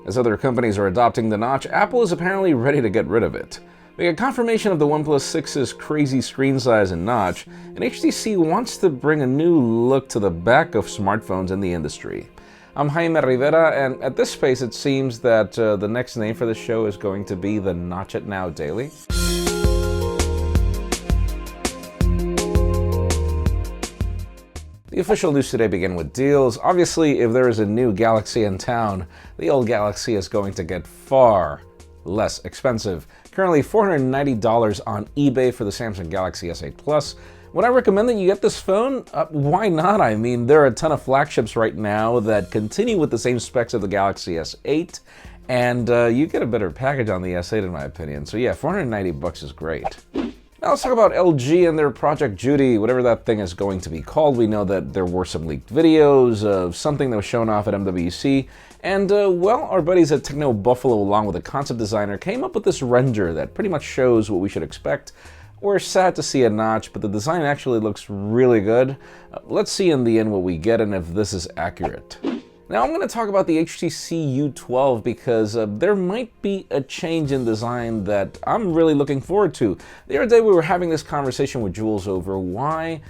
As other companies are adopting the notch, Apple is apparently ready to get rid of it. We get confirmation of the OnePlus 6's crazy screen size and notch, and HTC wants to bring a new look to the back of smartphones in the industry. I'm Jaime Rivera, and at this pace it seems that the next name for the show is going to be the Pocketnow Daily. The official news today begin with deals. Obviously, if there is a new Galaxy in town, the old Galaxy is going to get far less expensive. Currently $490 on eBay for the Samsung Galaxy S8 Plus. Would I recommend that you get this phone? Why not? I mean, there are a ton of flagships right now that continue with the same specs of the Galaxy S8, and you get a better package on the S8 in my opinion. So yeah, $490 is great. Now let's talk about LG and their Project Judy, whatever that thing is going to be called. We know that there were some leaked videos of something that was shown off at MWC, and well, our buddies at Techno Buffalo, along with a concept designer, came up with this render that pretty much shows what we should expect. We're sad to see a notch, but the design actually looks really good. Let's see in the end what we get and if this is accurate. Now I'm going to talk about the HTC U12 because there might be a change in design that I'm really looking forward to. The other day we were having this conversation with Jules over why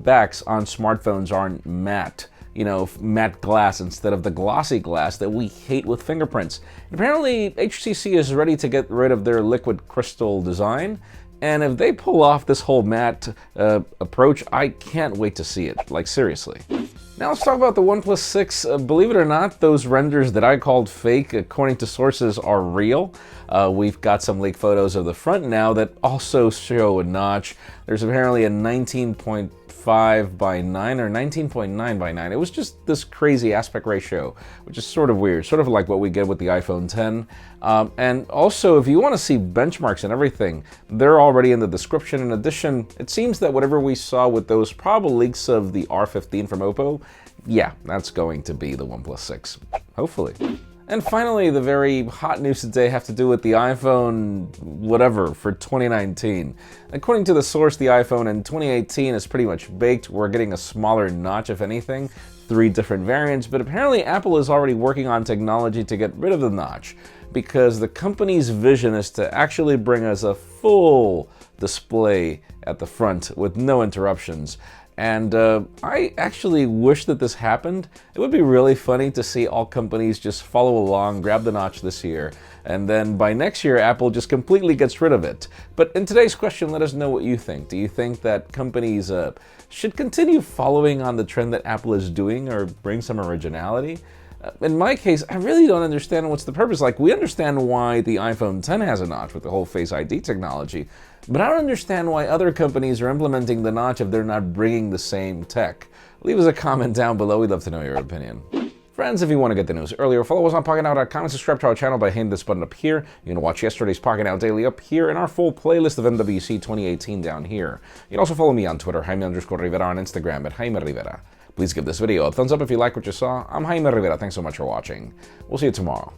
backs on smartphones aren't matte. You know, matte glass instead of the glossy glass that we hate with fingerprints. And apparently HTC is ready to get rid of their liquid crystal design. And if they pull off this whole matte approach, I can't wait to see it. Like, seriously. Now let's talk about the OnePlus 6. Believe it or not, those renders that I called fake, according to sources, are real. We've got some leaked photos of the front now that also show a notch. There's apparently a 19.5 by 9 or 19.9 by 9. It was just this crazy aspect ratio, which is sort of weird, sort of like what we get with the iPhone 10. And also, if you want to see benchmarks and everything, they're already in the description. In addition, it seems that whatever we saw with those probable leaks of the R15 from Oppo, yeah, that's going to be the OnePlus 6, hopefully. And finally, the very hot news today have to do with the iPhone whatever for 2019. According to the source, the iPhone in 2018 is pretty much baked. We're getting a smaller notch, if anything, 3 different variants, but apparently Apple is already working on technology to get rid of the notch because the company's vision is to actually bring us a full display at the front with no interruptions. And I actually wish that this happened. It would be really funny to see all companies just follow along, grab the notch this year, and then by next year, Apple just completely gets rid of it. But in today's question, let us know what you think. Do you think that companies should continue following on the trend that Apple is doing or bring some originality? In my case, I really don't understand what's the purpose. Like, we understand why the iPhone 10 has a notch with the whole Face ID technology, but I don't understand why other companies are implementing the notch if they're not bringing the same tech. Leave us a comment down below. We'd love to know your opinion. Friends, if you want to get the news earlier, follow us on Pocketnow.com and subscribe to our channel by hitting this button up here. You can watch yesterday's Pocketnow Daily up here and our full playlist of MWC 2018 down here. You can also follow me on Twitter, Jaime_Rivera, on Instagram at Jaime Rivera. Please give this video a thumbs up if you like what you saw. I'm Jaime Rivera. Thanks so much for watching. We'll see you tomorrow.